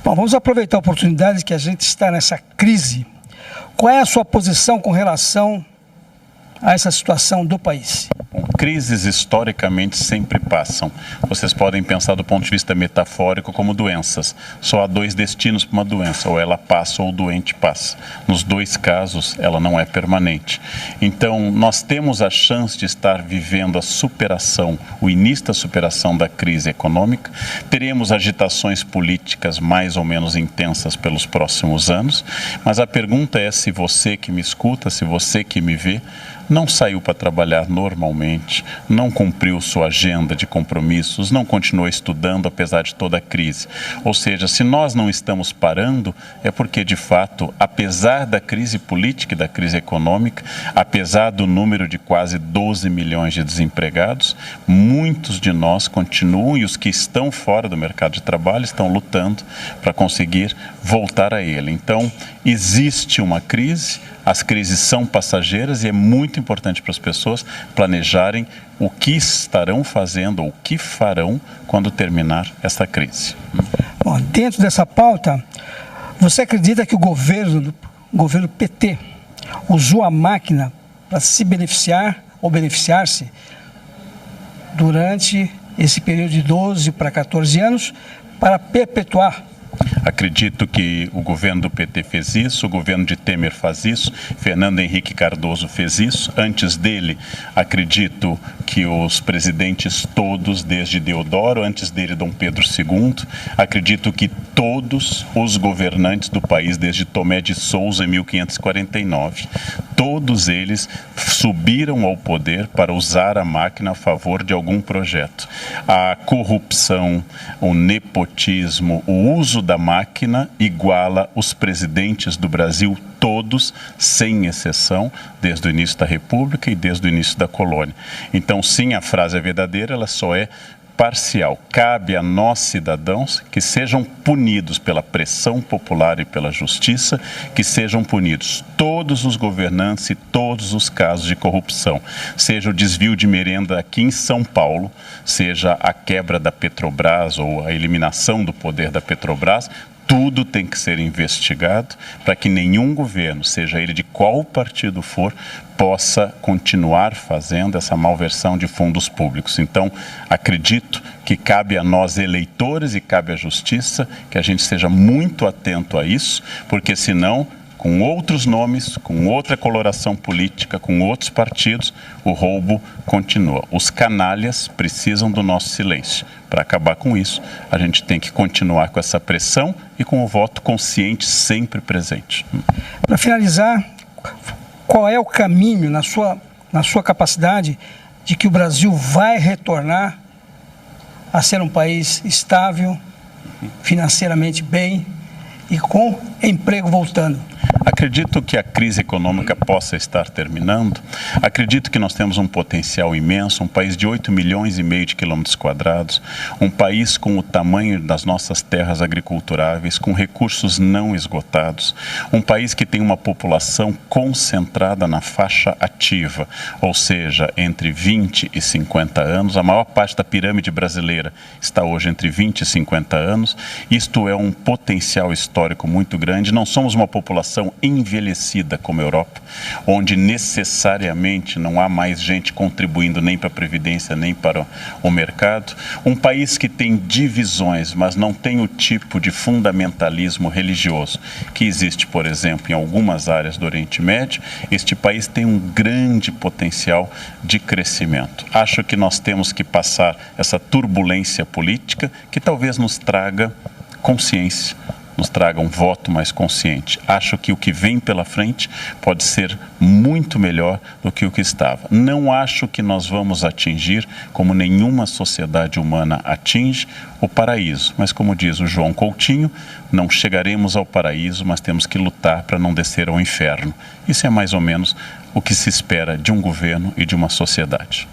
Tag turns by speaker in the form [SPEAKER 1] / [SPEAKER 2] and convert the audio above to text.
[SPEAKER 1] Bom, vamos aproveitar a oportunidade que a gente está nessa crise. Qual é a sua posição com relação a essa situação do país?
[SPEAKER 2] Bom, crises historicamente sempre passam. Vocês podem pensar do ponto de vista metafórico como doenças. Só há dois destinos para uma doença, ou ela passa ou o doente passa. Nos dois casos, ela não é permanente. Então, nós temos a chance de estar vivendo a superação, o início da superação da crise econômica. Teremos agitações políticas mais ou menos intensas pelos próximos anos, mas a pergunta é se você que me escuta, se você que me vê, não saiu para trabalhar normalmente, não cumpriu sua agenda de compromissos, não continuou estudando apesar de toda a crise. Ou seja, se nós não estamos parando, é porque, de fato, apesar da crise política e da crise econômica, apesar do número de quase 12 milhões de desempregados, muitos de nós continuam, e os que estão fora do mercado de trabalho estão lutando para conseguir voltar a ele. Então, existe uma crise. As crises são passageiras e é muito importante para as pessoas planejarem o que estarão fazendo ou o que farão quando terminar essa crise.
[SPEAKER 1] Bom, dentro dessa pauta, você acredita que o governo PT usou a máquina para se beneficiar ou beneficiar-se durante esse período de 12 para 14 anos para perpetuar?
[SPEAKER 2] Acredito que o governo do PT fez isso, o governo de Temer faz isso, Fernando Henrique Cardoso fez isso. Antes dele, acredito que os presidentes todos, desde Deodoro, antes dele Dom Pedro II, acredito que todos os governantes do país, desde Tomé de Souza em 1549, todos eles subiram ao poder para usar a máquina a favor de algum projeto. A corrupção, o nepotismo, o uso da máquina iguala os presidentes do Brasil todos, sem exceção, desde o início da República e desde o início da colônia. Então, sim, a frase é verdadeira, ela só é parcial. Cabe a nós, cidadãos, que sejam punidos pela pressão popular e pela justiça, que sejam punidos todos os governantes e todos os casos de corrupção, seja o desvio de merenda aqui em São Paulo, seja a quebra da Petrobras ou a eliminação do poder da Petrobras. Tudo tem que ser investigado para que nenhum governo, seja ele de qual partido for, possa continuar fazendo essa malversão de fundos públicos. Então, acredito que cabe a nós, eleitores, e cabe à justiça, que a gente seja muito atento a isso, porque senão, com outros nomes, com outra coloração política, com outros partidos, o roubo continua. Os canalhas precisam do nosso silêncio. Para acabar com isso, a gente tem que continuar com essa pressão e com o voto consciente sempre presente.
[SPEAKER 1] Para finalizar, qual é o caminho, na sua capacidade, de que o Brasil vai retornar a ser um país estável, financeiramente bem e com emprego voltando?
[SPEAKER 2] Acredito que a crise econômica possa estar terminando. Acredito que nós temos um potencial imenso, um país de 8 milhões e meio de quilômetros quadrados, um país com o tamanho das nossas terras agriculturáveis, com recursos não esgotados, um país que tem uma população concentrada na faixa ativa, ou seja, entre 20 e 50 anos. A maior parte da pirâmide brasileira está hoje entre 20 e 50 anos. Isto é um potencial histórico muito grande. Não somos uma população envelhecida como a Europa, onde necessariamente não há mais gente contribuindo nem para a Previdência, nem para o mercado. Um país que tem divisões, mas não tem o tipo de fundamentalismo religioso que existe, por exemplo, em algumas áreas do Oriente Médio. Este país tem um grande potencial de crescimento. Acho que nós temos que passar essa turbulência política que talvez nos traga consciência, nos traga um voto mais consciente. Acho que o que vem pela frente pode ser muito melhor do que o que estava. Não acho que nós vamos atingir, como nenhuma sociedade humana atinge, o paraíso. Mas, como diz o João Coutinho, não chegaremos ao paraíso, mas temos que lutar para não descer ao inferno. Isso é mais ou menos o que se espera de um governo e de uma sociedade.